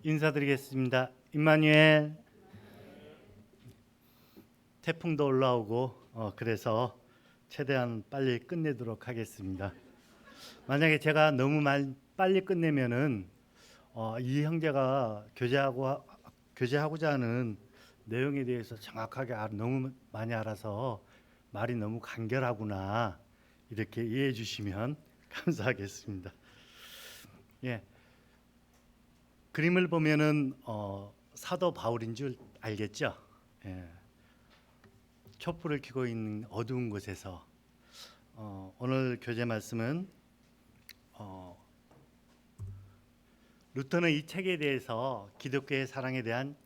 인사드리겠습니다. 임마누엘. 태풍도 올라오고 그래서 최대한 빨리 끝내도록 하겠습니다. 만약에 제가 너무 빨리 끝내면은 이 형제가 교제하고자 하는 내용에 대해서 정확하게 너무 많이 알아서 말이 너무 간결하구나 이렇게 이해해 주시면 감사하겠습니다. 예, 그림을 보면은 사도 바울인 줄 알겠죠? 예, 촛불을 켜고 있는 어두운 곳에서 오늘 교재 말씀은 루터는 이 책에 대해서 기독교의 사랑에 대한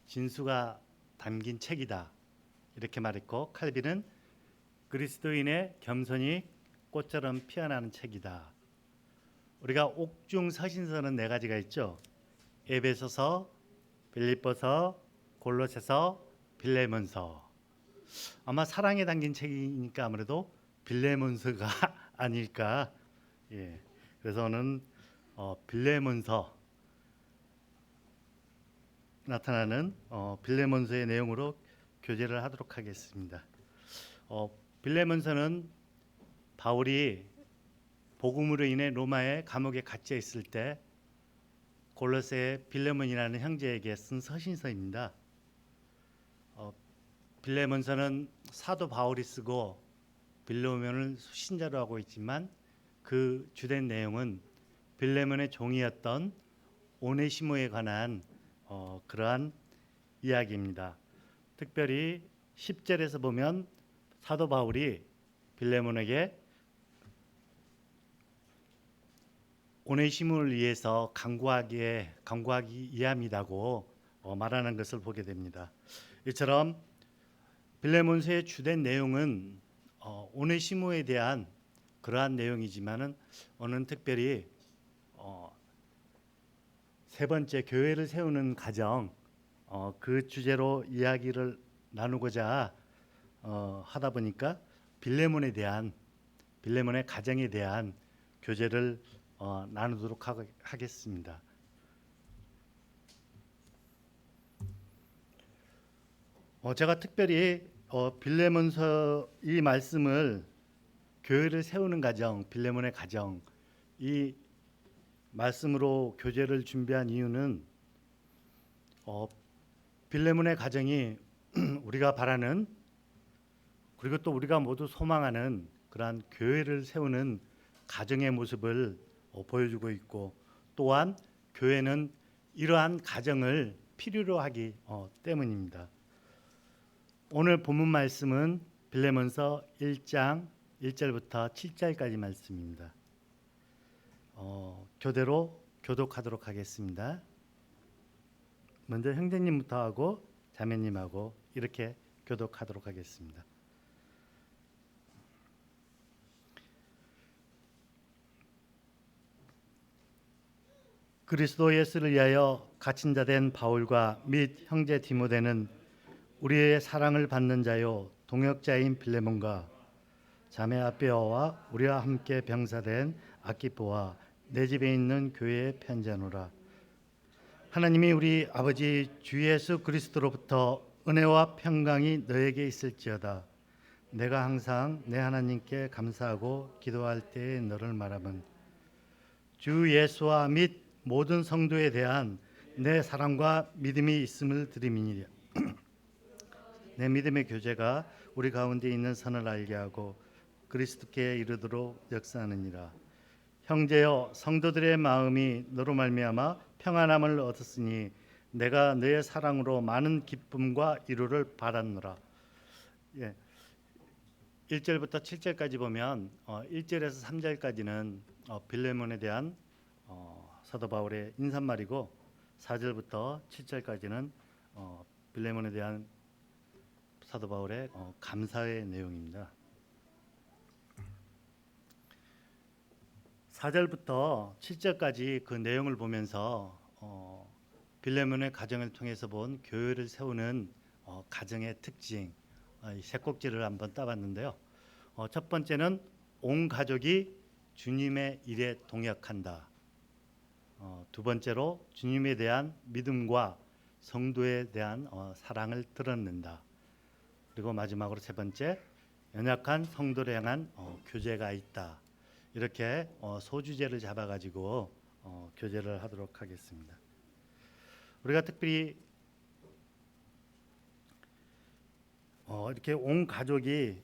진수가 담긴 책이다 이렇게 말했고, 칼빈은 그리스도인의 겸손이 꽃처럼 피어나는 책이다. 우리가 옥중 서신서는 4가지가 있죠. 에베소서, 빌립보서, 골로새서, 빌레몬서. 아마 사랑에 담긴 책이니까 아무래도 빌레몬서가 아닐까. 예. 그래서 오늘 빌레몬서 나타나는 빌레몬서의 내용으로 교제를 하도록 하겠습니다. 빌레몬서는 바울이 복음으로 인해 로마의 감옥에 갇혀 있을 때 골로새의 빌레몬이라는 형제에게 쓴 서신서입니다. 빌레몬서는 사도 바울이 쓰고 빌레몬을 수신자로 하고 있지만 그 주된 내용은 빌레몬의 종이었던 오네시모에 관한 그러한 이야기입니다. 특별히 10절에서 보면 사도 바울이 빌레몬에게 오네시모를 위해서 간구하기 위함이라고 말하는 것을 보게 됩니다. 이처럼 빌레몬서의 주된 내용은 오네시모에 대한 그러한 내용이지만은 오늘 특별히 세 번째 교회를 세우는 가정 그 주제로 이야기를 나누고자 하다 보니까 빌레몬의 가정에 대한 교제를 나누도록 하겠습니다. 제가 특별히 빌레몬서 이 말씀을 교회를 세우는 가정, 빌레몬의 가정 이 말씀으로 교제를 준비한 이유는 빌레몬의 가정이 우리가 바라는 그리고 또 우리가 모두 소망하는 그러한 교회를 세우는 가정의 모습을 보여주고 있고, 또한 교회는 이러한 가정을 필요로 하기 때문입니다. 오늘 본문 말씀은 빌레몬서 1장 1절부터 7절까지 말씀입니다. 교대로 교독하도록 하겠습니다. 먼저 형제님부터 하고 자매님하고 이렇게 교독하도록 하겠습니다. 그리스도 예수를 위하여 갇힌 자 된 바울과 및 형제 디모데는 우리의 사랑을 받는 자요 동역자인 빌레몬과 자매 아베아와 우리와 함께 병사된 아키포와 내 집에 있는 교회에 편지하노라. 하나님이 우리 아버지 주 예수 그리스도로부터 은혜와 평강이 너에게 있을지어다. 내가 항상 내 하나님께 감사하고 기도할 때에 너를 말함은 주 예수와 및 모든 성도에 대한 내 사랑과 믿음이 있음을 드림이니라. 내 믿음의 교제가 우리 가운데 있는 선을 알게 하고 그리스도께 이르도록 역사하느니라. 형제여, 성도들의 마음이 너로 말미암아 평안함을 얻었으니 내가 너의 사랑으로 많은 기쁨과 위로를 받았노라. 1절부터 7절까지 보면 1절에서 3절까지는 빌레몬에 대한 사도 바울의 인사말이고 4절부터 7절까지는 빌레몬에 대한 사도 바울의 감사의 내용입니다. 4절부터 7절까지 그 내용을 보면서 빌레몬의 가정을 통해서 본 교회를 세우는 가정의 특징 세 꼭지를 한번 따봤는데요. 첫 번째는 온 가족이 주님의 일에 동역한다. 두 번째로 주님에 대한 믿음과 성도에 대한 사랑을 드러낸다. 그리고 마지막으로 세 번째, 연약한 성도를 향한 교제가 있다. 이렇게 소주제를 잡아가지고 교제를 하도록 하겠습니다. 우리가 특별히 이렇게 온 가족이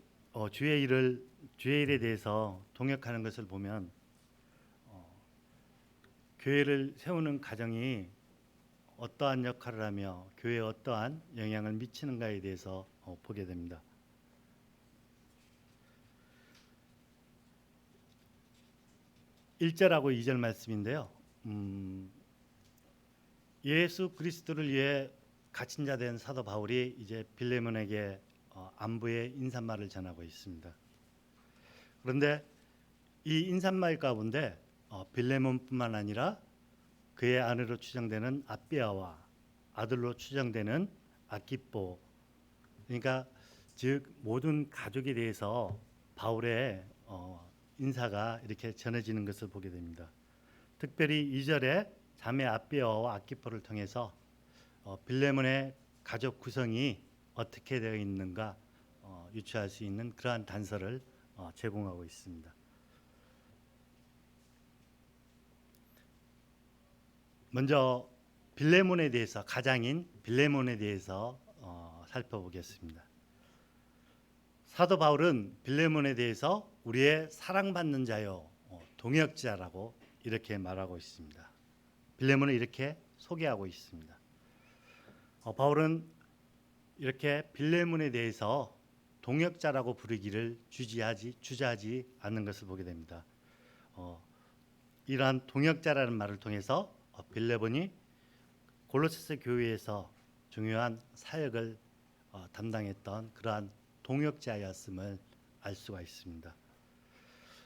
주의 일에 대해서 동역하는 것을 보면 교회를 세우는 가정이 어떠한 역할을 하며 교회에 어떠한 영향을 미치는가에 대해서 보게 됩니다. 1절하고 2절 말씀인데요. 예수 그리스도를 위해 갇힌 자 된 사도 바울이 이제 빌레몬에게 안부의 인사말을 전하고 있습니다. 그런데 이 인사말 가운데 빌레몬뿐만 아니라 그의 아내로 추정되는 아비아와 아들로 추정되는 아키포, 그러니까 즉 모든 가족에 대해서 바울의 인사가 이렇게 전해지는 것을 보게 됩니다. 특별히 2절에 자매 아비아와 아키포를 통해서 빌레몬의 가족 구성이 어떻게 되어 있는가 유추할 수 있는 그러한 단서를 제공하고 있습니다. 먼저 빌레몬에 대해서, 가장인 빌레몬에 대해서 살펴보겠습니다. 사도 바울은 빌레몬에 대해서 우리의 사랑받는 자요 동역자라고 이렇게 말하고 있습니다. 빌레몬을 이렇게 소개하고 있습니다. 바울은 이렇게 빌레몬에 대해서 동역자라고 부르기를 주저하지 않는 것을 보게 됩니다. 이러한 동역자라는 말을 통해서 빌레몬이 골로새서 교회에서 중요한 사역을 담당했던 그러한 동역자였음을 알 수가 있습니다.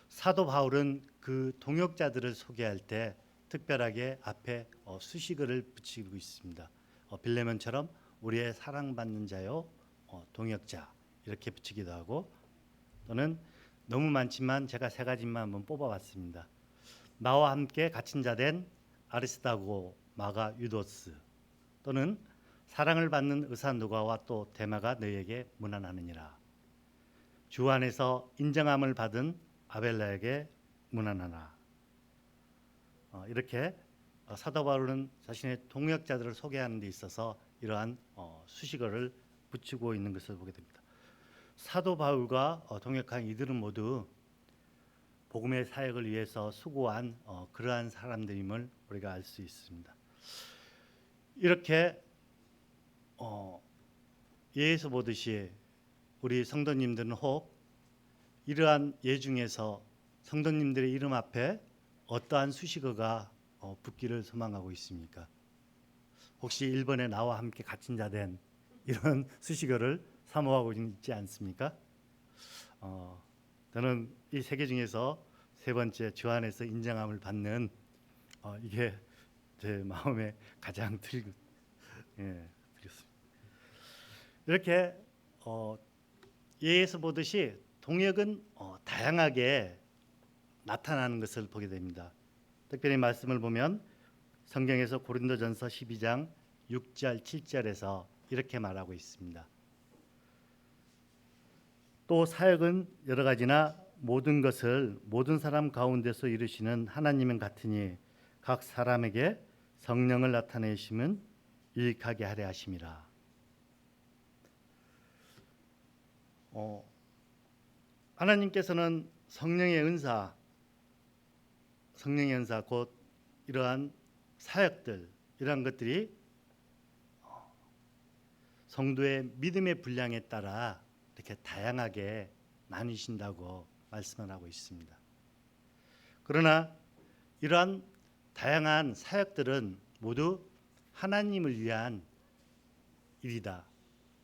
사도 바울은 그 동역자들을 소개할 때 특별하게 앞에 수식어를 붙이고 있습니다. 빌레몬처럼 우리의 사랑받는 자요 동역자 이렇게 붙이기도 하고, 또는 너무 많지만 제가 세 가지만 한번 뽑아봤습니다. 나와 함께 갇힌 자 된 아리스다고 마가 유도스, 또는 사랑을 받는 의사 누가와 또 데마가 너희에게 문안하느니라. 주 안에서 인정함을 받은 아벨라에게 문안하라. 이렇게 사도 바울은 자신의 동역자들을 소개하는 데 있어서 이러한 수식어를 붙이고 있는 것을 보게 됩니다. 사도 바울과 동역한 이들은 모두 복음의 사역을 위해서 수고한 그러한 사람들임을 우리가 알 수 있습니다. 이렇게 예에서 보듯이 우리 성도님들은 혹 이러한 예 중에서 성도님들의 이름 앞에 어떠한 수식어가 붙기를 소망하고 있습니까? 혹시 1번에 나와 함께 갇힌 자 된 이런 수식어를 사모하고 있지 않습니까? 저는 이 세 개 중에서 세 번째 주 안에서 인정함을 받는 이게 제 마음에 가장 드리겠습니다. 이렇게 예에서 보듯이 동역은 다양하게 나타나는 것을 보게 됩니다. 특별히 말씀을 보면 성경에서 고린도전서 12장 6절 7절에서 이렇게 말하고 있습니다. 또 사역은 여러 가지나 모든 것을 모든 사람 가운데서 이루시는 하나님은 같으니 각 사람에게 성령을 나타내심은 유익하게 하려 하심이라. 하나님께서는 성령의 은사 곧 이러한 사역들, 이러한 것들이 성도의 믿음의 분량에 따라 이렇게 다양하게 나뉘신다고 말씀을 하고 있습니다. 그러나 이러한 다양한 사역들은 모두 하나님을 위한 일이다.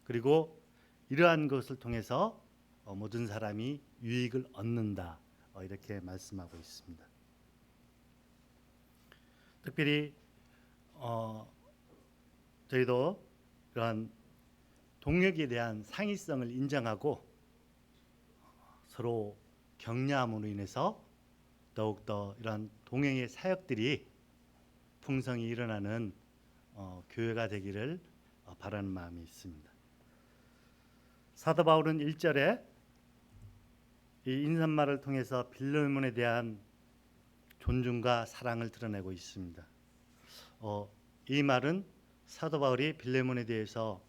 그리고 이러한 것을 통해서 모든 사람이 유익을 얻는다. 이렇게 말씀하고 있습니다. 특별히 저희도 이러한 동역에 대한 상위성을 인정하고 서로 격려함으로 인해서 더욱더 이러한 동행의 사역들이 풍성이 일어나는 교회가 되기를 바라는 마음이 있습니다. 사도 바울은 1절에 이 인사말을 통해서 빌레몬에 대한 존중과 사랑을 드러내고 있습니다. 이 말은 사도 바울이 빌레몬에 대해서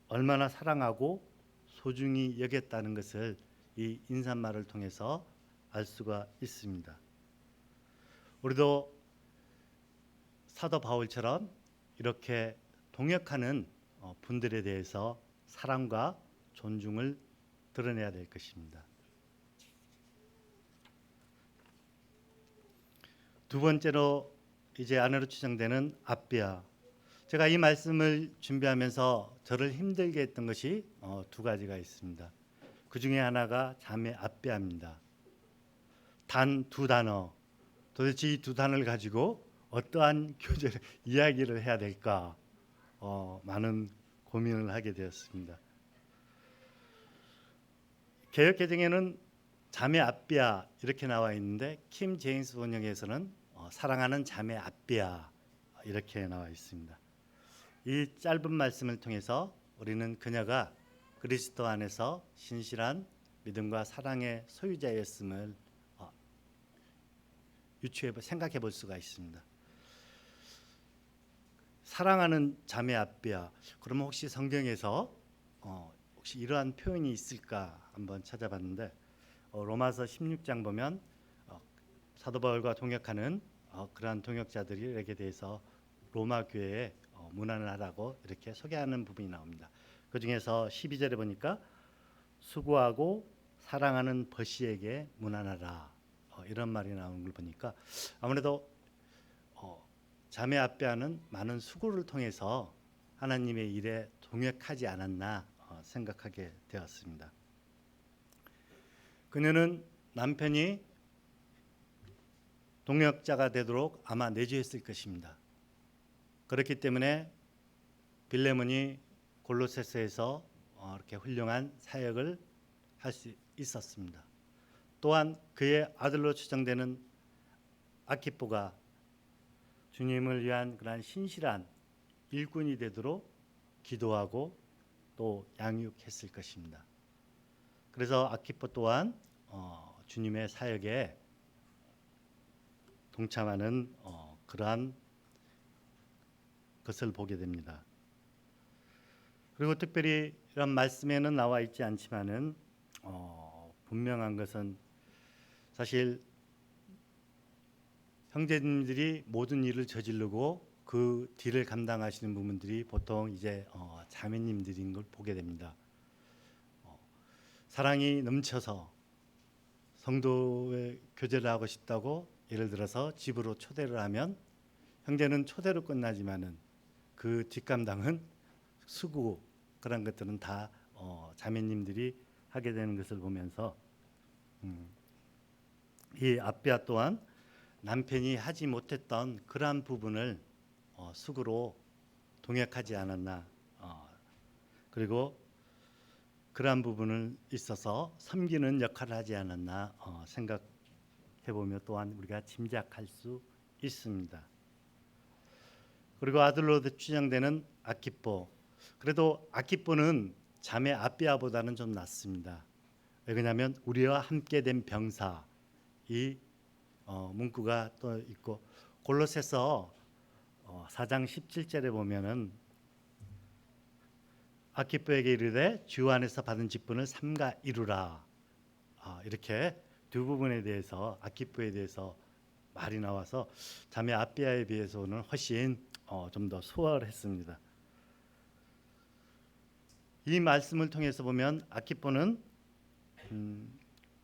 얼마나 사랑하고 소중히 여겼다는 것을 이 인사말을 통해서 알 수가 있습니다. 우리도 사도 바울처럼 이렇게 동역하는 분들에 대해서 사랑과 존중을 드러내야 될 것입니다. 두 번째로 이제 아내로 추정되는 아비아. 제가 이 말씀을 준비하면서 저를 힘들게 했던 것이 두 가지가 있습니다. 그 중에 하나가 자매 아비아입니다. 단 두 단어. 도대체 이 두 단어를 가지고 어떠한 교제 이야기를 해야 될까? 많은 고민을 하게 되었습니다. 개역개정에는 자매 아비아 이렇게 나와 있는데 킴 제임스 번역에서는 사랑하는 자매 아비아 이렇게 나와 있습니다. 이 짧은 말씀을 통해서 우리는 그녀가 그리스도 안에서 신실한 믿음과 사랑의 소유자였음을 생각해 볼 수가 있습니다. 사랑하는 자매 아비아. 그러면 혹시 성경에서 혹시 이러한 표현이 있을까 한번 찾아봤는데 로마서 16장 보면 사도 바울과 동역하는 그러한 동역자들에게 대해서 로마 교회에 문안을 하라고 이렇게 소개하는 부분이 나옵니다. 그 중에서 12절에 보니까 수고하고 사랑하는 버시에게 문안하라 이런 말이 나오는 걸 보니까 아무래도 자매 아비아는 많은 수고를 통해서 하나님의 일에 동역하지 않았나 생각하게 되었습니다. 그녀는 남편이 동역자가 되도록 아마 내주했을 것입니다. 그렇기 때문에 빌레몬이 골로새서에서 이렇게 훌륭한 사역을 할 수 있었습니다. 또한 그의 아들로 추정되는 아키포가 주님을 위한 그러한 신실한 일꾼이 되도록 기도하고 또 양육했을 것입니다. 그래서 아키포 또한 주님의 사역에 동참하는 그러한 것을 보게 됩니다. 그리고 특별히 이런 말씀에는 나와 있지 않지만은 분명한 것은 사실 형제님들이 모든 일을 저지르고 그 뒤를 감당하시는 부분들이 보통 이제 자매님들인 걸 보게 됩니다. 사랑이 넘쳐서 성도의 교제를 하고 싶다고 예를 들어서 집으로 초대를 하면 형제는 초대로 끝나지만은 그 뒷감당은 수고 그런 것들은 다 자매님들이 하게 되는 것을 보면서 이 아비아 또한 남편이 하지 못했던 그러한 부분을 수고로 동역하지 않았나 그리고 그러한 부분을 있어서 섬기는 역할을 하지 않았나 생각해보며 또한 우리가 짐작할 수 있습니다. 그리고 아들로 추정되는 아키포. 그래도 아키포는 자매 아비아보다는 좀 낫습니다. 왜냐하면 우리와 함께 된 병사 이 문구가 또 있고 골로새서 4장 17절에 보면은 아키포에게 이르되 주 안에서 받은 직분을 삼가 이루라 이렇게 두 부분에 대해서 아키포에 대해서 말이 나와서 자매 아비아에 비해서는 훨씬 좀 더 수월했습니다. 이 말씀을 통해서 보면 아키포는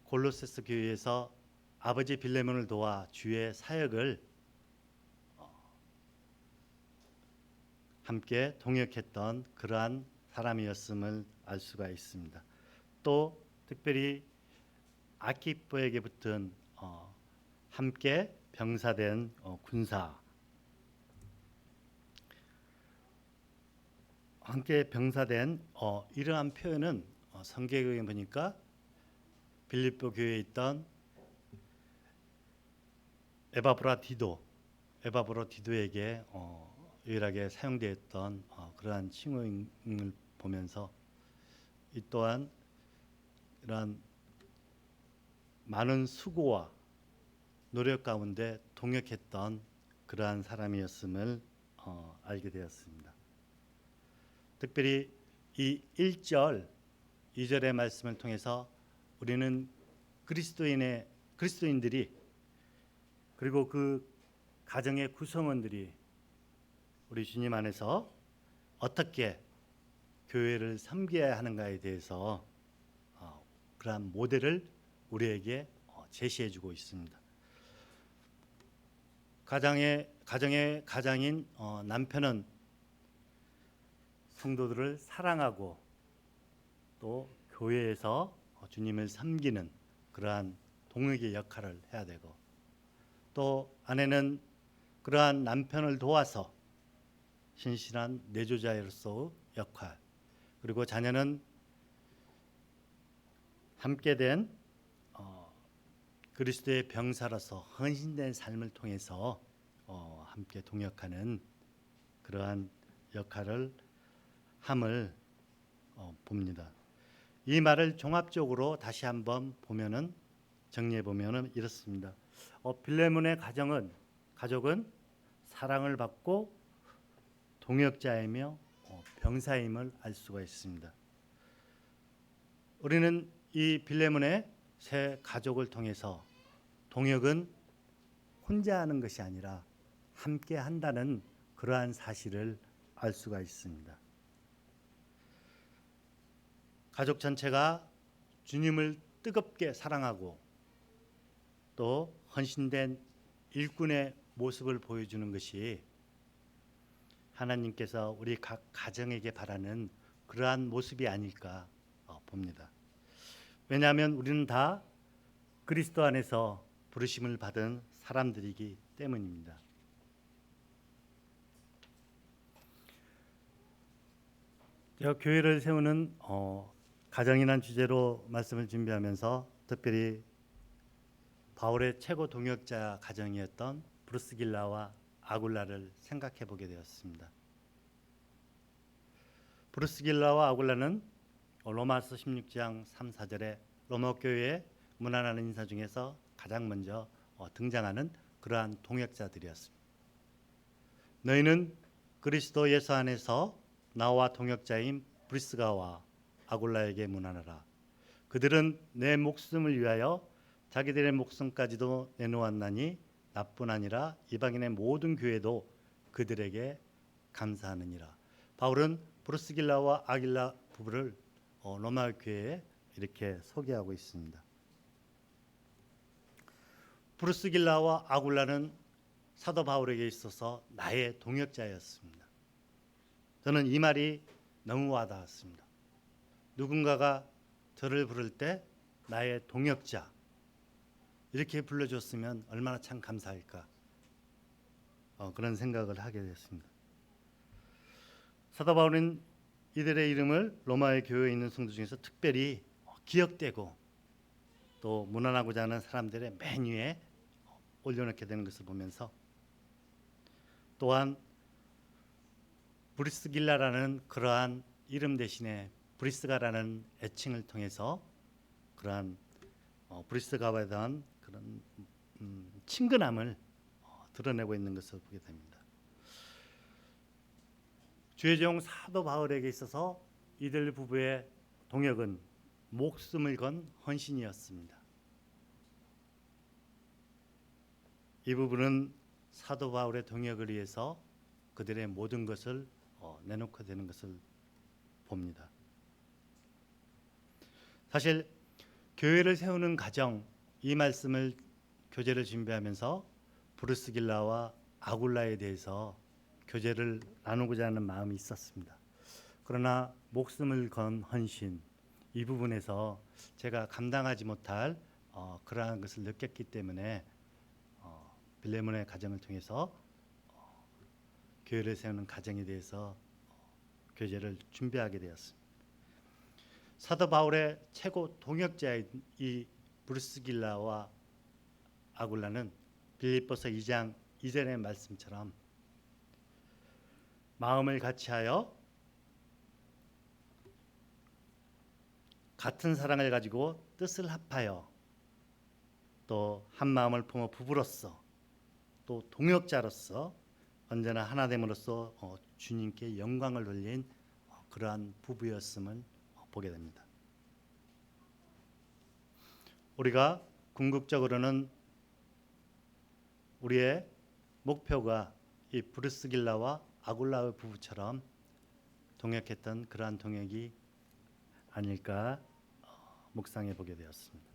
골로새서 교회에서 아버지 빌레몬을 도와 주의 사역을 함께 동역했던 그러한 사람이었음을 알 수가 있습니다. 또 특별히 아키포에게 붙은 함께 병사된 군사 함께 병사된 이러한 표현은 성경에 보니까 빌립보 교회에 있던 에바브라디도 에바브로디도에게 유일하게 사용되었던 그러한 칭호임을 보면서 이 또한 이러한 많은 수고와 노력 가운데 동역했던 그러한 사람이었음을 알게 되었습니다. 특별히 이 1절, 2절의 말씀을 통해서 우리는 그리스도인들이 그리고 그 가정의 구성원들이 우리 주님 안에서 어떻게 교회를 섬겨야 하는가에 대해서 그러한 모델을 우리에게 제시해 주고 있습니다. 가정의 가장인 남편은 성도들을 사랑하고 또 교회에서 주님을 섬기는 그러한 동역의 역할을 해야 되고, 또 아내는 그러한 남편을 도와서 신실한 내조자로서의 역할, 그리고 자녀는 함께 된 그리스도의 병사로서 헌신된 삶을 통해서 함께 동역하는 그러한 역할을 함을 봅니다. 이 말을 종합적으로 다시 한번 정리해 보면은 이렇습니다. 빌레몬의 가족은 사랑을 받고 동역자이며 병사임을 알 수가 있습니다. 우리는 이 빌레몬의 새 가족을 통해서 동역은 혼자 하는 것이 아니라 함께 한다는 그러한 사실을 알 수가 있습니다. 가족 전체가 주님을 뜨겁게 사랑하고 또 헌신된 일꾼의 모습을 보여주는 것이 하나님께서 우리 각 가정에게 바라는 그러한 모습이 아닐까 봅니다. 왜냐하면 우리는 다 그리스도 안에서 부르심을 받은 사람들이기 때문입니다. 제가 교회를 세우는 가정이란 주제로 말씀을 준비하면서 특별히 바울의 최고 동역자 가정이었던 브루스길라와 아굴라를 생각해 보게 되었습니다. 브루스길라와 아굴라는 로마서 16장 3, 4절에 로마 교회의 문안하는 인사 중에서 가장 먼저 등장하는 그러한 동역자들이었습니다. 너희는 그리스도 예수 안에서 나와 동역자인 브리스가와 아굴라에게 문안하라. 그들은 내 목숨을 위하여 자기들의 목숨까지도 내놓았나니 나뿐 아니라 이방인의 모든 교회도 그들에게 감사하느니라. 바울은 브루스길라와 아길라 부부를 로마 교회에 이렇게 소개하고 있습니다. 브루스길라와 아굴라는 사도 바울에게 있어서 나의 동역자였습니다. 저는 이 말이 너무 와닿았습니다. 누군가가 저를 부를 때 나의 동역자 이렇게 불러줬으면 얼마나 참 감사할까, 그런 생각을 하게 됐습니다. 사도 바울은 이들의 이름을 로마의 교회에 있는 성도 중에서 특별히 기억되고 또 문안하고자 하는 사람들의 맨 위에 올려놓게 되는 것을 보면서, 또한 브리스길라라는 그러한 이름 대신에 브리스가라는 애칭을 통해서 그러한 브리스가에 대한 그런 친근함을 드러내고 있는 것을 보게 됩니다. 주의 종 사도 바울에게 있어서 이들 부부의 동역은 목숨을 건 헌신이었습니다. 이 부분은 사도 바울의 동역을 위해서 그들의 모든 것을 내놓게 되는 것을 봅니다. 사실 교회를 세우는 가정, 이 말씀을 교제를 준비하면서 브루스길라와 아굴라에 대해서 교제를 나누고자 하는 마음이 있었습니다. 그러나 목숨을 건 헌신, 이 부분에서 제가 감당하지 못할 그러한 것을 느꼈기 때문에 빌레몬의 가정을 통해서 교회를 세우는 가정에 대해서 교제를 준비하게 되었습니다. 사도 바울의 최고 동역자인 이 브루스길라와 아굴라는 빌립보서 2장 이전의 말씀처럼 마음을 같이하여 같은 사랑을 가지고 뜻을 합하여 또 한 마음을 품어 부부로서 또 동역자로서 언제나 하나됨으로써 주님께 영광을 돌린 그러한 부부였음을 보게 됩니다. 우리가 궁극적으로는 우리의 목표가 이 브루스길라와 아굴라의 부부처럼 동역했던 그러한 동역이 아닐까 묵상해 보게 되었습니다.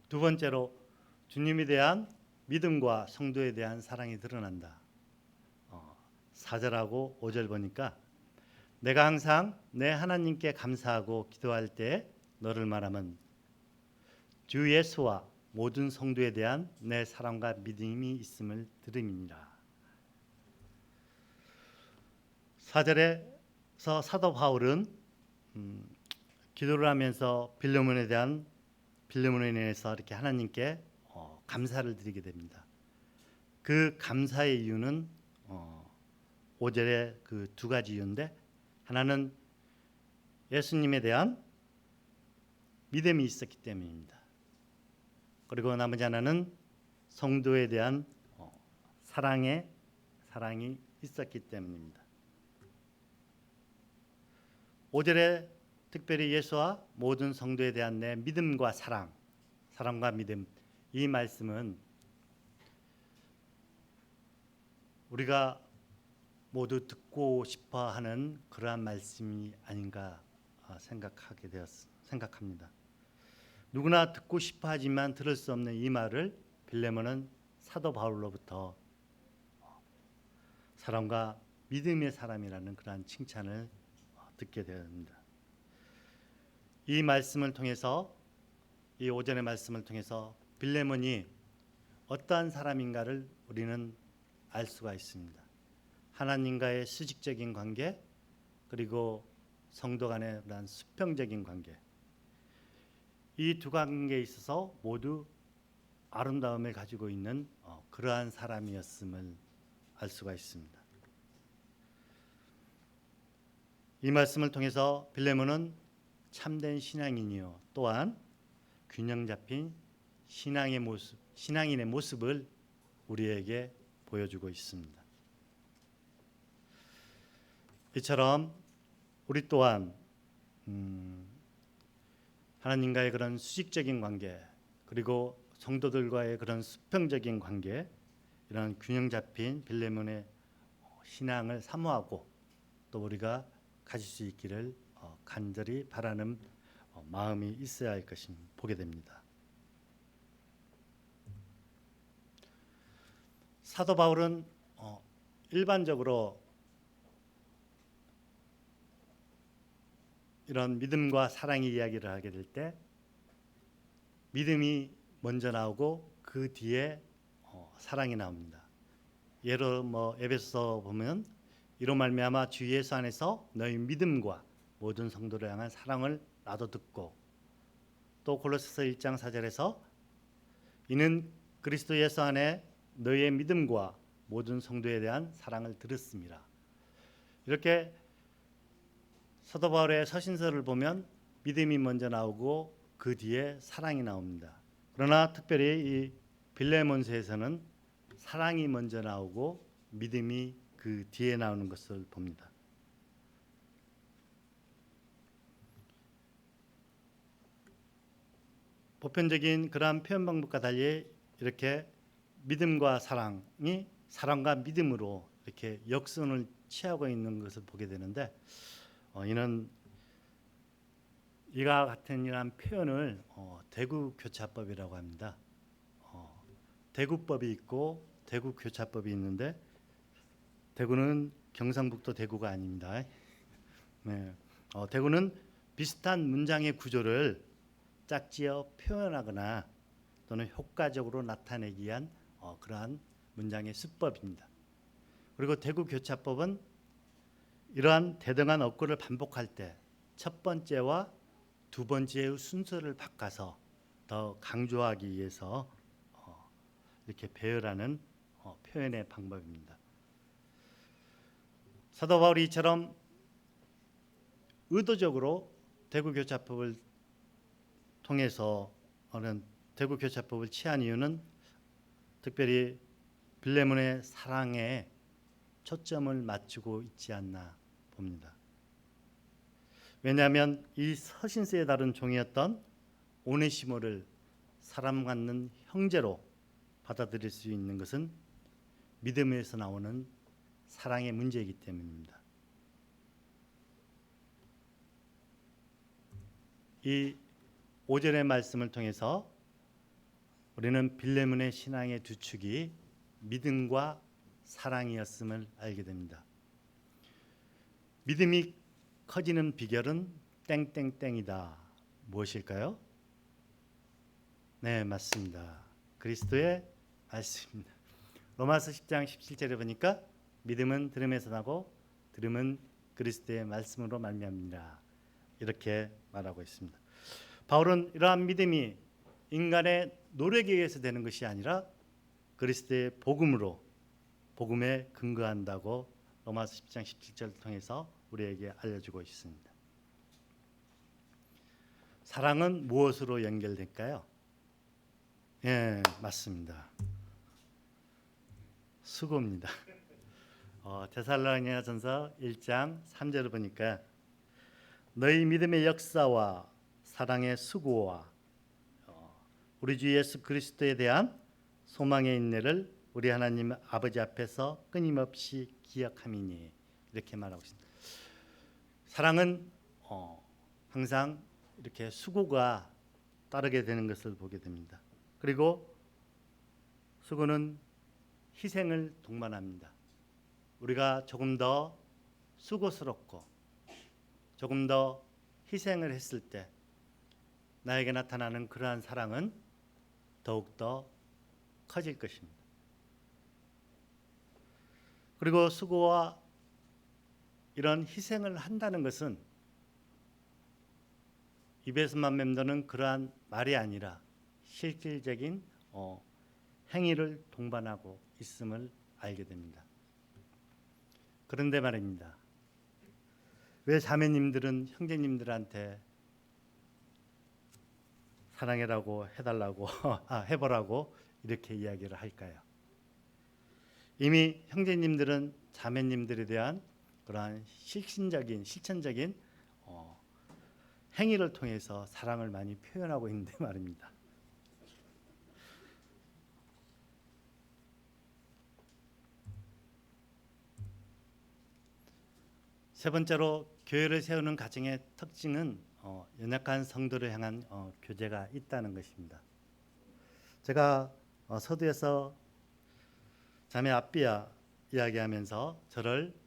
두 번째로 주님에 대한 믿음과 성도에 대한 사랑이 드러난다. 4절하고 5절 보니까 내가 항상 내 하나님께 감사하고 기도할 때 너를 말하면 주 예수와 모든 성도에 대한 내 사랑과 믿음이 있음을 들음이니라. 4절에서 사도 바울은 기도를 하면서 빌레몬에 인해서 이렇게 하나님께 감사를 드리게 됩니다. 그 감사의 이유는 5절에 그 두 가지 이유인데, 하나는 예수님에 대한 믿음이 있었기 때문입니다. 그리고 나머지 하나는 성도에 대한 사랑이 있었기 때문입니다. 5절에 특별히 예수와 모든 성도에 대한 내 믿음과 사랑과 믿음, 이 말씀은 우리가 모두 듣고 싶어하는 그러한 말씀이 아닌가 생각합니다. 누구나 듣고 싶어하지만 들을 수 없는 이 말을 빌레몬은 사도 바울로부터 사랑과 믿음의 사람이라는 그러한 칭찬을 듣게 됩니다. 이 말씀을 통해서, 이 오전의 말씀을 통해서 빌레몬이 어떠한 사람인가를 우리는 알 수가 있습니다. 하나님과의 수직적인 관계, 그리고 성도 간의 그런 수평적인 관계, 이 두 관계에 있어서 모두 아름다움을 가지고 있는 그러한 사람이었음을 알 수가 있습니다. 이 말씀을 통해서 빌레몬은 참된 신앙인이요 또한 균형 잡힌 신앙인의 모습을 우리에게 보여주고 있습니다. 이처럼 우리 또한 하나님과의 그런 수직적인 관계, 그리고 성도들과의 그런 수평적인 관계, 이런 균형 잡힌 빌레몬의 신앙을 사모하고 또 우리가 가질 수 있기를 간절히 바라는 마음이 있어야 할 것을 보게 됩니다. 사도 바울은 일반적으로 이런 믿음과 사랑의 이야기를 하게 될 때 믿음이 먼저 나오고 그 뒤에 사랑이 나옵니다. 예로 에베소서 보면 이로 말미암아 주 예수 안에서 너희 믿음과 모든 성도를 향한 사랑을 나도 듣고, 또 골로새서 1장 4절에서 이는 그리스도 예수 안에 너희의 믿음과 모든 성도에 대한 사랑을 들었습니다. 이렇게 사도 바울의 서신서를 보면 믿음이 먼저 나오고 그 뒤에 사랑이 나옵니다. 그러나 특별히 이 빌레몬서에서는 사랑이 먼저 나오고 믿음이 그 뒤에 나오는 것을 봅니다. 보편적인 그러한 표현 방법과 달리 이렇게 믿음과 사랑이 사랑과 믿음으로 이렇게 역선을 취하고 있는 것을 보게 되는데, 이는 이와 같은 이러한 표현을 대구교차법이라고 합니다. 대구법이 있고 대구교차법이 있는데, 대구는 경상북도 대구가 아닙니다. 네. 대구는 비슷한 문장의 구조를 짝지어 표현하거나 또는 효과적으로 나타내기 위한 그러한 문장의 수법입니다. 그리고 대구교차법은 이러한 대등한 어구를 반복할 때 첫 번째와 두 번째의 순서를 바꿔서 더 강조하기 위해서 이렇게 배열하는 표현의 방법입니다. 사도 바울이 이처럼 의도적으로 대구교차법을 통해서 대구교차법을 취한 이유는 특별히 빌레몬의 사랑에 초점을 맞추고 있지 않나 봅니다. 왜냐하면 이 서신서에 다룬 종이었던 오네시모를 사람 같는 형제로 받아들일 수 있는 것은 믿음에서 나오는 사랑의 문제이기 때문입니다. 이 5절의 말씀을 통해서 우리는 빌레몬의 신앙의 두 축이 믿음과 사랑이었음을 알게 됩니다. 믿음이 커지는 비결은 땡땡땡이다. 무엇일까요? 네, 맞습니다. 그리스도의 말씀입니다. 로마서 10장 17절에 보니까 믿음은 들음에서 나고 들음은 그리스도의 말씀으로 말미암니라. 이렇게 말하고 있습니다. 바울은 이러한 믿음이 인간의 노력에 의해서 되는 것이 아니라 그리스도의 복음으로 복음에 근거한다고 로마서 10장 17절을 통해서 우리에게 알려주고 있습니다. 사랑은 무엇으로 연결될까요? 예, 맞습니다. 수고입니다. 데살로니가전서 1장 3절을 보니까 너희 믿음의 역사와 사랑의 수고와 우리 주 예수 그리스도에 대한 소망의 인내를 우리 하나님 아버지 앞에서 끊임없이 기억함이니 이렇게 말하고 있습니다. 사랑은 항상 이렇게 수고가 따르게 되는 것을 보게 됩니다. 그리고 수고는 희생을 동반합니다. 우리가 조금 더 수고스럽고 조금 더 희생을 했을 때 나에게 나타나는 그러한 사랑은 더욱더 커질 것입니다. 그리고 수고와 이런 희생을 한다는 것은 입에서만 맴도는 그러한 말이 아니라 실질적인 행위를 동반하고 있음을 알게 됩니다. 그런데 말입니다. 왜 자매님들은 형제님들한테 사랑해라고 해달라고 해보라고 이렇게 이야기를 할까요? 이미 형제님들은 자매님들에 대한 그러한 실천적인 행위를 통해서 사랑을 많이 표현하고 있는데 말입니다. 세 번째로 교회를 세우는 가정의 특징은 연약한 성도를 향한 교제가 있다는 것입니다. 제가 서두에서 자매 아비야 이야기하면서 저를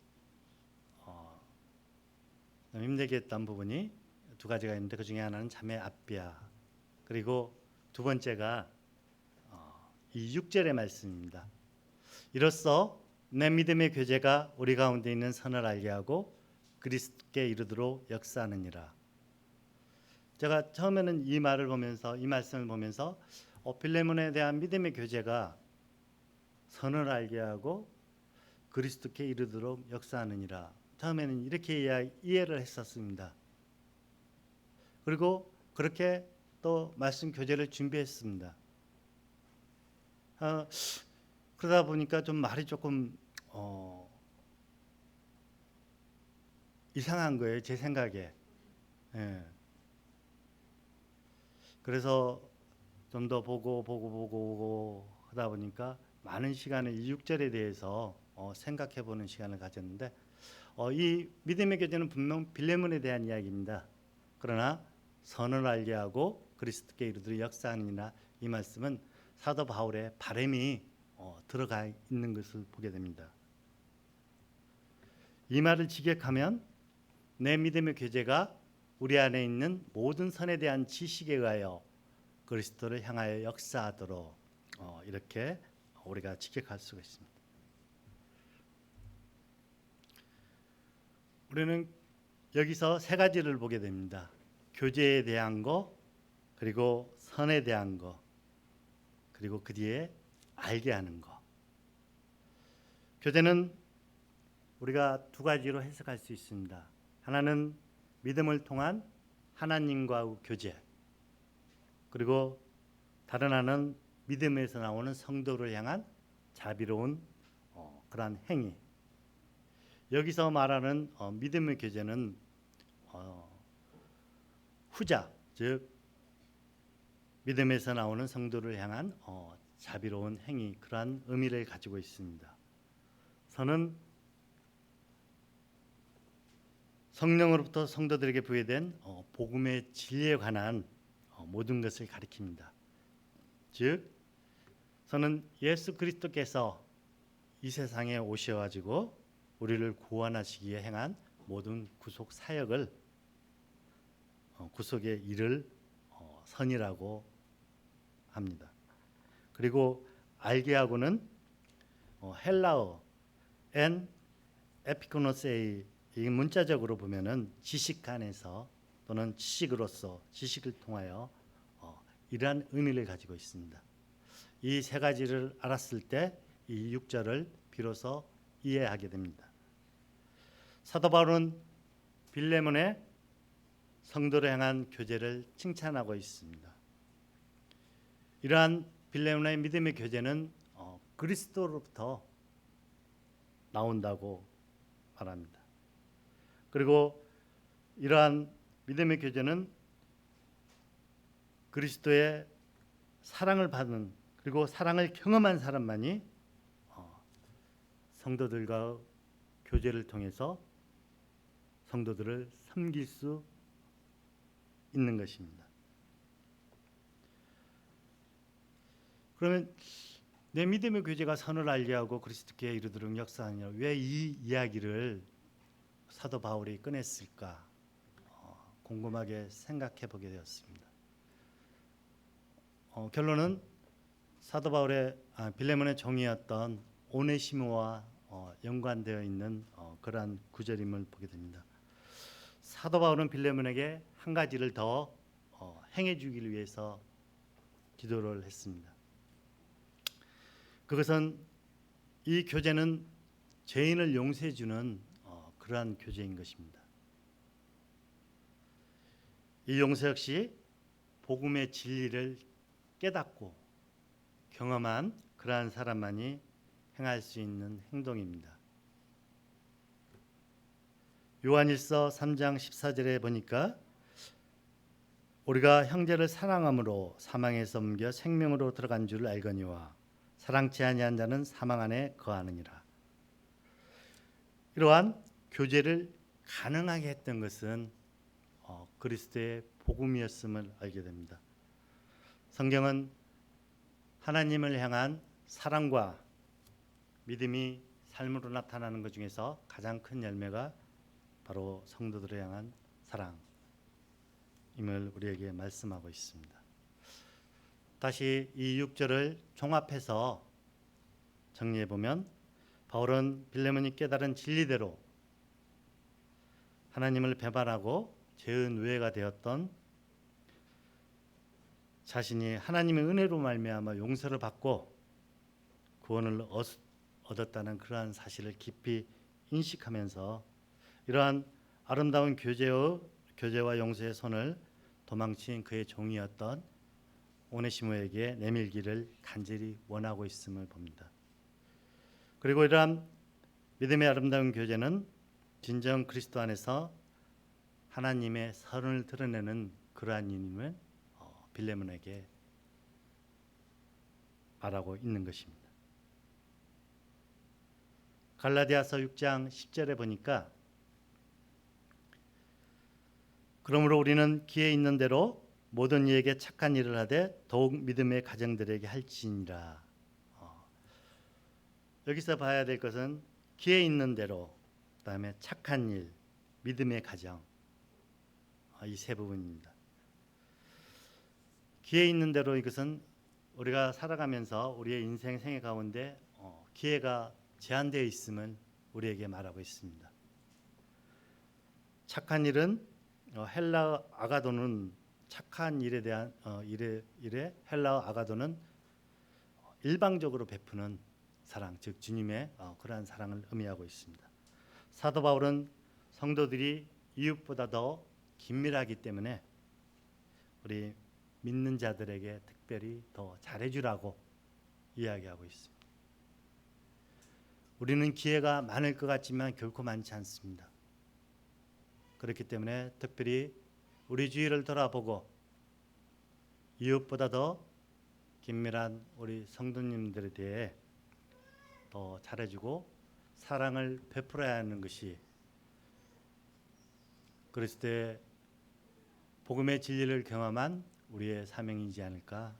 힘들게 했던 부분이 두 가지가 있는데 그 중에 하나는 자매 아비야, 그리고 두 번째가 이 6절의 말씀입니다. 이로써 내 믿음의 교제가 우리 가운데 있는 선을 알게 하고 그리스도께 이르도록 역사하느니라. 제가 처음에는 이 말씀을 보면서 빌레몬에 대한 믿음의 교제가 선을 알게 하고 그리스도께 이르도록 역사하느니라. 처음에는 이렇게 이해를 했었습니다. 그리고 그렇게 또 말씀 교제를 준비했습니다. 그러다 보니까 좀 말이 조금 이상한 거예요, 제 생각에. 예. 그래서 좀 더 보고 하다 보니까 많은 시간을 이 6절에 대해서 생각해 보는 시간을 가졌는데 이 믿음의 교제는 분명 빌레몬에 대한 이야기입니다. 그러나 선을 알게 하고 그리스도께 이르도록 역사하느니라, 이 말씀은 사도 바울의 바람이 들어가 있는 것을 보게 됩니다. 이 말을 직역하면 내 믿음의 교제가 우리 안에 있는 모든 선에 대한 지식에 의하여 그리스도를 향하여 역사하도록 이렇게 우리가 직역할 수가 있습니다. 우리는 여기서 세 가지를 보게 됩니다. 교제에 대한 거, 그리고 선에 대한 거, 그리고 그 뒤에 알게 하는 것. 교제는 우리가 두 가지로 해석할 수 있습니다. 하나는 믿음을 통한 하나님과의 교제, 그리고 다른 하나는 믿음에서 나오는 성도를 향한 자비로운 그러한 행위. 여기서 말하는 믿음의 교제는 후자, 즉 믿음에서 나오는 성도를 향한 자비로운 행위, 그러한 의미를 가지고 있습니다. 선은 성령으로부터 성도들에게 부여된 복음의 진리에 관한 모든 것을 가리킵니다. 즉 선은 예수 그리스도께서 이 세상에 오셔가지고 우리를 구원하시기에 행한 모든 구속 사역을 구속의 일을 선이라고 합니다. 그리고 알게 하고는 헬라어 엔 에피코노세이, 이 문자적으로 보면은 지식 안에서 또는 지식으로서, 지식을 통하여 이러한 의미를 가지고 있습니다. 이 세 가지를 알았을 때 이 6절을 비로소 이해하게 됩니다. 사도 바울은 빌레몬의 성도를 향한 교제를 칭찬하고 있습니다. 이러한 빌레몬의 믿음의 교제는 그리스도로부터 나온다고 말합니다. 그리고 이러한 믿음의 교제는 그리스도의 사랑을 받은, 그리고 사랑을 경험한 사람만이 성도들과 교제를 통해서 성도들을 섬길 수 있는 것입니다. 그러면 내 믿음의 교제가 선을 알게하고 그리스도께 이르도록 역사하냐, 왜 이 이야기를 사도 바울이 꺼냈을까 궁금하게 생각해 보게 되었습니다. 결론은 사도 바울의 빌레몬의 종이었던 오네시모와 연관되어 있는 그러한 구절임을 보게 됩니다. 사도 바울은 빌레몬에게 한 가지를 더 행해 주기를 위해서 기도를 했습니다. 그것은 이 교제는 죄인을 용서해 주는 그러한 교제인 것입니다. 이 용서 역시 복음의 진리를 깨닫고 경험한 그러한 사람만이 행할 수 있는 행동입니다. 요한일서 3장 14절에 보니까 우리가 형제를 사랑함으로 사망에서 옮겨 생명으로 들어간 줄 알거니와 사랑치 아니한 자는 사망 안에 거하느니라. 이러한 교제를 가능하게 했던 것은 그리스도의 복음이었음을 알게 됩니다. 성경은 하나님을 향한 사랑과 믿음이 삶으로 나타나는 것 중에서 가장 큰 열매가 바로 성도들을 향한 사랑임을 우리에게 말씀하고 있습니다. 다시 이 6절을 종합해서 정리해 보면, 바울은 빌레몬이 깨달은 진리대로 하나님을 배반하고 죄의 노예가 되었던 자신이 하나님의 은혜로 말미암아 용서를 받고 구원을 얻었다는 그러한 사실을 깊이 인식하면서 이러한 아름다운 교제와 용서의 손을 도망친 그의 종이었던 오네시모에게 내밀기를 간절히 원하고 있음을 봅니다. 그리고 이러한 믿음의 아름다운 교제는 진정 그리스도 안에서 하나님의 선을 드러내는 그러한 일임을 빌레몬에게 말하고 있는 것입니다. 갈라디아서 6장 10절에 보니까 그러므로 우리는 기회 있는 대로 모든 이에게 착한 일을 하되 더욱 믿음의 가정들에게 할지니라. 여기서 봐야 될 것은 기회 있는 대로, 그다음에 착한 일, 믿음의 가정, 이 세 부분입니다. 기회 있는 대로, 이것은 우리가 살아가면서 우리의 인생 생애 가운데 기회가 제한되어 있음을 우리에게 말하고 있습니다. 착한 일은 헬라어 아가도는 착한 일에 대한 일의 헬라어 아가도는 일방적으로 베푸는 사랑, 즉 주님의 그러한 사랑을 의미하고 있습니다. 사도 바울은 성도들이 이웃보다 더 긴밀하기 때문에 우리 믿는 자들에게 특별히 더 잘해주라고 이야기하고 있습니다. 우리는 기회가 많을 것 같지만 결코 많지 않습니다. 그렇기 때문에 특별히 우리 주위를 돌아보고 이웃보다 더 긴밀한 우리 성도님들에 대해 더 잘해주고 사랑을 베풀어야 하는 것이 그리스도의 복음의 진리를 경험한 우리의 사명이지 않을까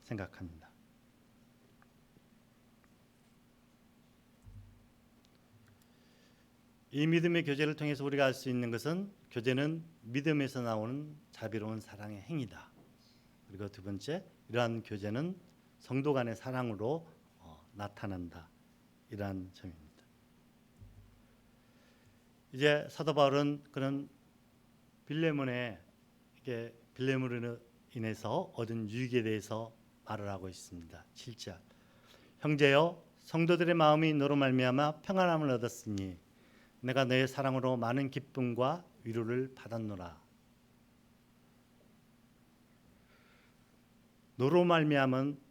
생각합니다. 이 믿음의 교제를 통해서 우리가 알 수 있는 것은 교제는 믿음에서 나오는 자비로운 사랑의 행위다. 그리고 두 번째, 이러한 교제는 성도 간의 사랑으로 나타난다. 이러한 점입니다. 이제 사도 바울은 그런 빌레몬으로 인해서 얻은 유익에 대해서 말을 하고 있습니다. 7절 형제여 성도들의 마음이 너로 말미암아 평안함을 얻었으니 내가 너의 사랑으로 많은 기쁨과 위로를 받았노라. 너로 말미암은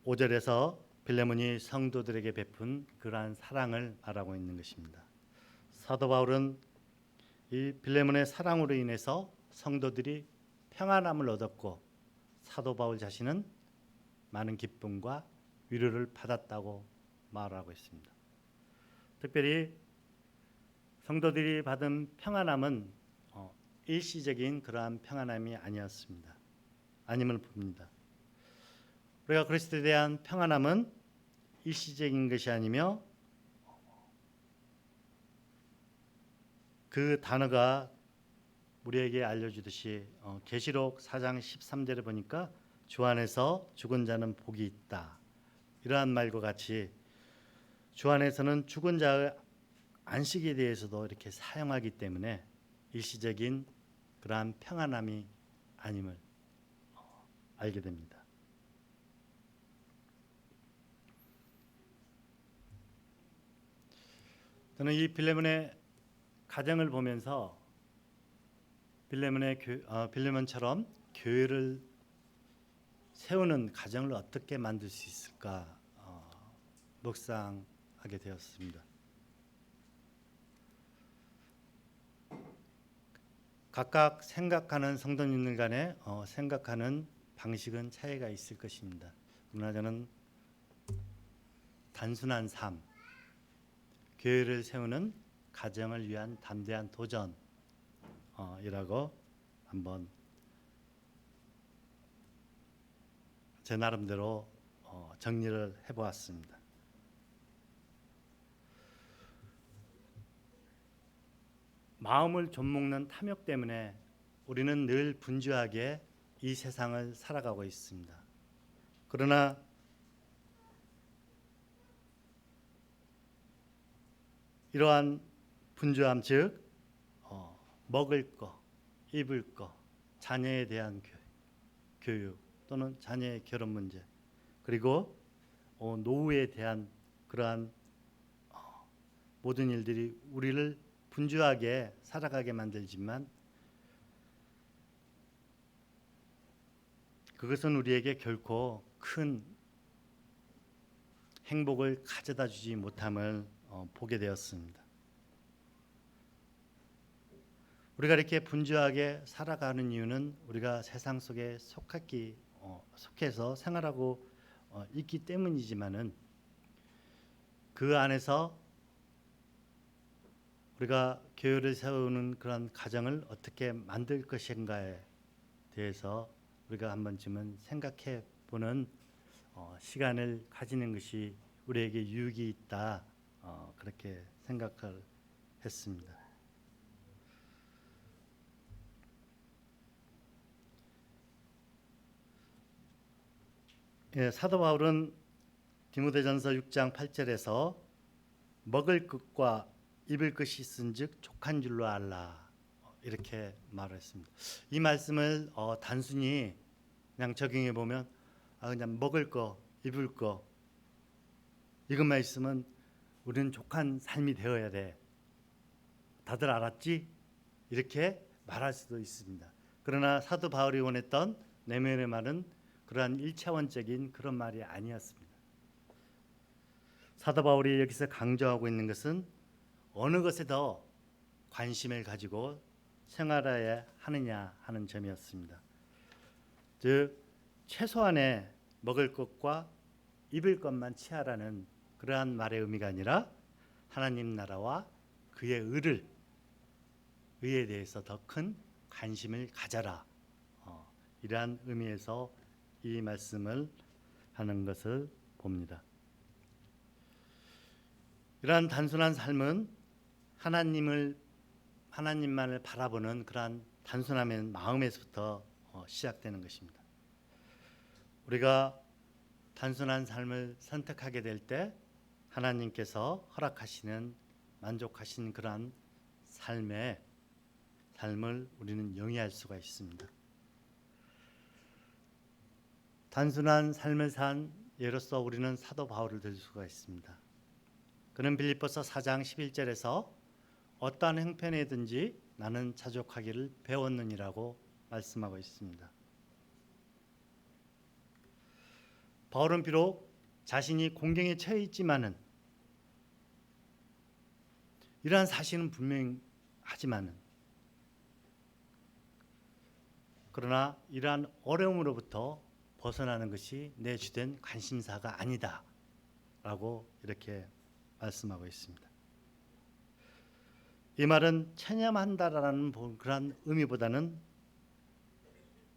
5절에서 빌레몬이 성도들에게 베푼 그러한 사랑을 말하고 있는 것입니다. 사도 바울은 이 빌레몬의 사랑으로 인해서 성도들이 평안함을 얻었고 사도 바울 자신은 많은 기쁨과 위로를 받았다고 말하고 있습니다. 특별히 성도들이 받은 평안함은 일시적인 그러한 평안함이 아니었습니다. 아님을 봅니다. 우리가 그리스도에 대한 평안함은 일시적인 것이 아니며 그 단어가 우리에게 알려주듯이 계시록 4장 13절에 보니까 주 안에서 죽은 자는 복이 있다. 이러한 말과 같이 주 안에서는 죽은 자의 안식에 대해서도 이렇게 사용하기 때문에 일시적인 그러한 평안함이 아님을 알게 됩니다. 저는 이 빌레몬의 가정을 보면서 빌레몬처럼 교회를 세우는 가정을 어떻게 만들 수 있을까 묵상하게 되었습니다. 각각 생각하는 성도님들 간에 생각하는 방식은 차이가 있을 것입니다. 그러나 저는 단순한 삶, 교회를 세우는 가정을 위한 담대한 도전이라고 한번 제 나름대로 정리를 해보았습니다. 마음을 좀먹는 탐욕 때문에 우리는 늘 분주하게 이 세상을 살아가고 있습니다. 그러나 이러한 분주함, 즉 먹을 거, 입을 거, 자녀에 대한 교육 또는 자녀의 결혼 문제, 그리고 노후에 대한 그러한 모든 일들이 우리를 분주하게 살아가게 만들지만 그것은 우리에게 결코 큰 행복을 가져다 주지 못함을 보게 되었습니다. 우리가 이렇게 분주하게 살아가는 이유는 우리가 세상 속에 속해서 생활하고 있기 때문이지만은 그 안에서 우리가 교회를 세우는 그런 가정을 어떻게 만들 것인가에 대해서 우리가 한 번쯤은 생각해 보는 시간을 가지는 것이 우리에게 유익이 있다, 그렇게 생각을 했습니다. 사도 바울은 디모데전서 6장 8절에서 먹을 것과 입을 것이 있은즉 족한 줄로 알라, 이렇게 말했습니다. 이 말씀을 단순히 그냥 적용해 보면 그냥 먹을 거, 입을 거 이것만 있으면 우리는 족한 삶이 되어야 돼. 다들 알았지? 이렇게 말할 수도 있습니다. 그러나 사도 바울이 원했던 내면의 말은 그러한 일차원적인 그런 말이 아니었습니다. 사도 바울이 여기서 강조하고 있는 것은 어느 것에 더 관심을 가지고 생활해야 하느냐 하는 점이었습니다. 즉 최소한의 먹을 것과 입을 것만 취하라는 그러한 말의 의미가 아니라 하나님 나라와 그의 의에 대해서 더 큰 관심을 가져라. 이러한 의미에서 이 말씀을 하는 것을 봅니다. 이러한 단순한 삶은 하나님만을 바라보는 그러한 단순한 마음에서부터 시작되는 것입니다. 우리가 단순한 삶을 선택하게 될 때 하나님께서 허락하시는 만족하신 그러한 삶을 우리는 영위할 수가 있습니다. 단순한 삶을 산 예로서 우리는 사도 바울을 들 수가 있습니다. 그는 빌립보서 4장 11절에서 어떠한 형편이든지 나는 자족하기를 배웠느니라고 말씀하고 있습니다. 바울은 비록 자신이 공경에 처해 있지만은 이러한 사실은 분명하지만은 그러나 이러한 어려움으로부터 벗어나는 것이 내 주된 관심사가 아니다라고 이렇게 말씀하고 있습니다. 이 말은 체념한다라는 그런 의미보다는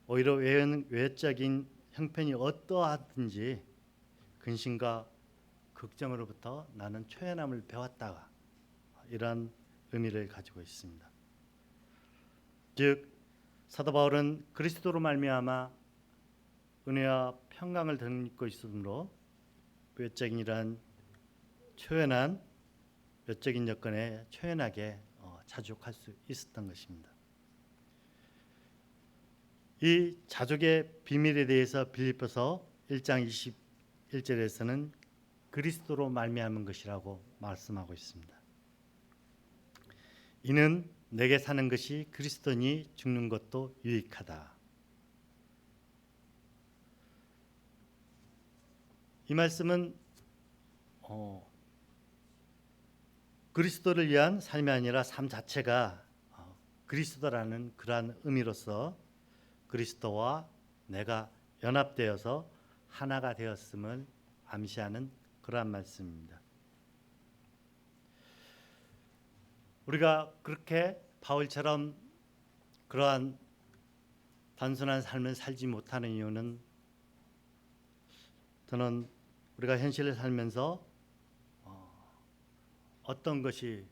오히려 외적인 형편이 어떠하든지 근심과 걱정으로부터 나는 초연함을 배웠다. 이러한 의미를 가지고 있습니다. 즉 사도 바울은 그리스도로 말미암아 은혜와 평강을 덧입고 있으므로 외적인 이러한 초연한 외적인 여건에 초연하게 자족할 수 있었던 것입니다. 이 자족의 비밀에 대해서 빌립보서 1장 21절에서는 그리스도로 말미암은 것이라고 말씀하고 있습니다. 이는 내게 사는 것이 그리스도니 죽는 것도 유익하다. 이 말씀은 그리스도를 위한 삶이 아니라 삶 자체가 그리스도라는 그러한 의미로서 그리스도와 내가 연합되어서 하나가 되었음을 암시하는 그러한 말씀입니다. 우리가 그렇게 바울처럼 그러한 단순한 삶을 살지 못하는 이유는 저는 우리가 현실을 살면서 어떤 것이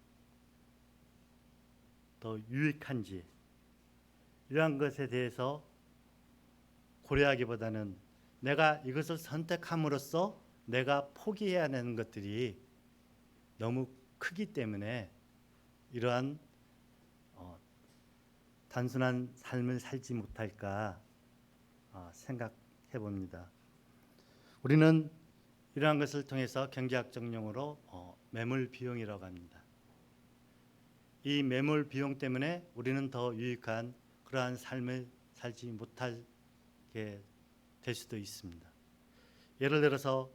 더 유익한지 이러한 것에 대해서 고려하기보다는 내가 이것을 선택함으로써 내가 포기해야 하는 것들이 너무 크기 때문에 이러한 단순한 삶을 살지 못할까 생각해 봅니다. 우리는 이러한 것을 통해서 경제학적 용어로 매몰 비용이라고 합니다. 이 매몰 비용 때문에 우리는 더 유익한 그러한 삶을 살지 못하게 될 수도 있습니다. 예를 들어서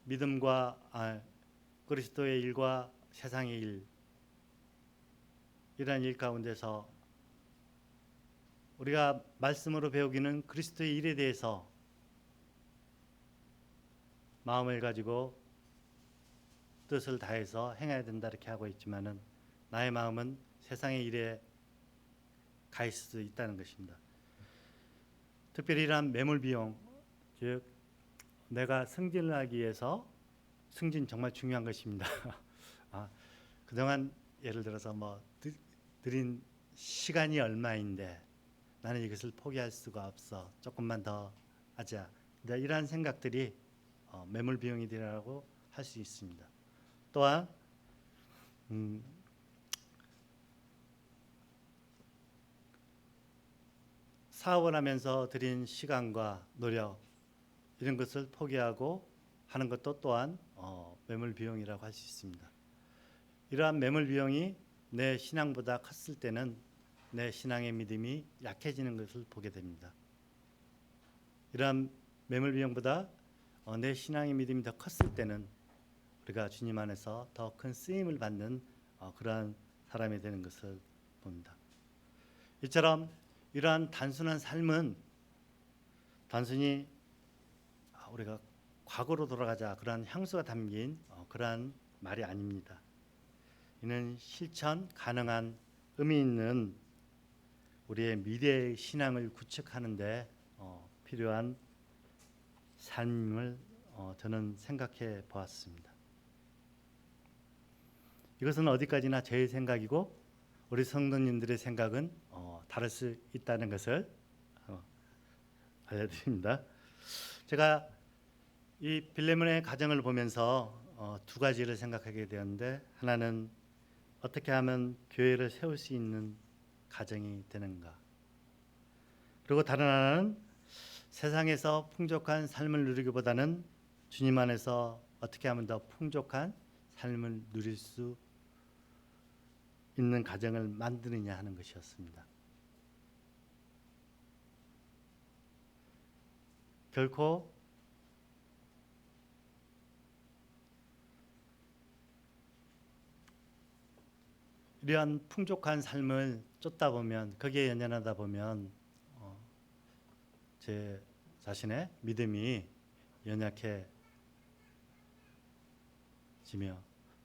믿음과 그리스도의 일과 세상의 일 이러한 일 가운데서 우리가 말씀으로 배우기는 그리스도의 일에 대해서 마음을 가지고 뜻을 다해서 행해야 된다 이렇게 하고 있지만은 나의 마음은 세상의 일에 가 있을 수 있다는 것입니다. 특별히 이러한 매몰 비용, 즉 내가 승진을 하기 위해서 승진 정말 중요한 것입니다. 그동안 예를 들어서 들인 시간이 얼마인데 나는 이것을 포기할 수가 없어. 조금만 더 하자. 이러한 생각들이 매몰 비용이 되라고 할 수 있습니다. 또한 사업을 하면서 들인 시간과 노력 이런 것을 포기하고 하는 것도 또한 매몰 비용이라고 할 수 있습니다. 이러한 매몰 비용이 내 신앙보다 컸을 때는 내 신앙의 믿음이 약해지는 것을 보게 됩니다. 이러한 매몰 비용보다 내 신앙의 믿음이 더 컸을 때는 우리가 주님 안에서 더 큰 쓰임을 받는 그러한 사람이 되는 것을 봅니다. 이처럼 이러한 단순한 삶은 단순히 우리가 과거로 돌아가자 그러한 향수가 담긴 그러한 말이 아닙니다. 이는 실천 가능한 의미 있는 우리의 미래의 신앙을 구축하는 데 필요한 삶을 저는 생각해 보았습니다. 이것은 어디까지나 제 생각이고 우리 성도님들의 생각은 다를 수 있다는 것을 알려드립니다. 제가 이 빌레몬의 가정을 보면서 두 가지를 생각하게 되었는데, 하나는 어떻게 하면 교회를 세울 수 있는 가정이 되는가, 그리고 다른 하나는 세상에서 풍족한 삶을 누리기보다는 주님 안에서 어떻게 하면 더 풍족한 삶을 누릴 수 있는 가정을 만드느냐 하는 것이었습니다. 결코 이러한 풍족한 삶을 쫓다 보면, 거기에 연연하다 보면 제 자신의 믿음이 연약해지며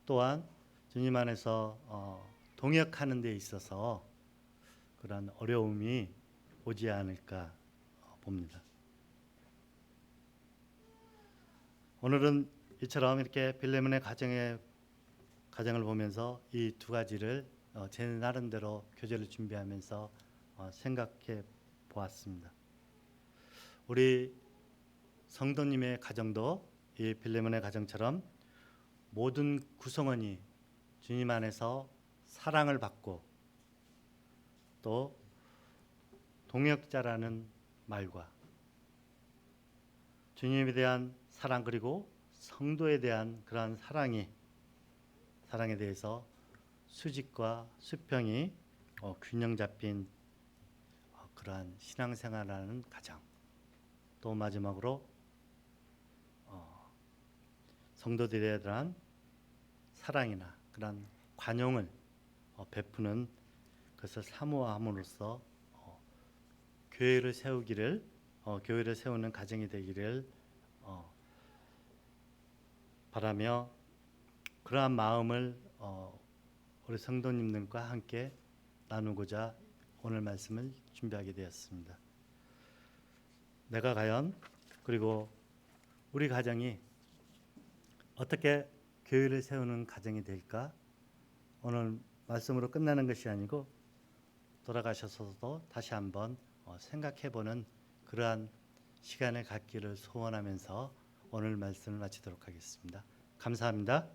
또한 주님 안에서 동역하는 데 있어서 그런 어려움이 오지 않을까 봅니다. 오늘은 이처럼 이렇게 빌레몬의 가정을 보면서 이 두 가지를 제 나름대로 교제를 준비하면서 생각해 보았습니다. 우리 성도님의 가정도 이 빌레몬의 가정처럼 모든 구성원이 주님 안에서 사랑을 받고 또 동역자라는 말과 주님에 대한 사랑, 그리고 성도에 대한 그러한 사랑에 대해서 수직과 수평이 균형 잡힌 그러한 신앙생활하는 가정, 또 마지막으로 성도들에 대한 사랑이나 그런 관용을 베푸는 것을 사모함으로써 교회를 세우는 가정이 되기를 바라며, 그러한 마음을 우리 성도님들과 함께 나누고자 오늘 말씀을 준비하게 되었습니다. 내가 과연, 그리고 우리 가정이 어떻게 교회를 세우는 가정이 될까? 오늘 말씀으로 끝나는 것이 아니고 돌아가셔서도 다시 한번 생각해보는 그러한 시간을 갖기를 소원하면서 오늘 말씀을 마치도록 하겠습니다. 감사합니다.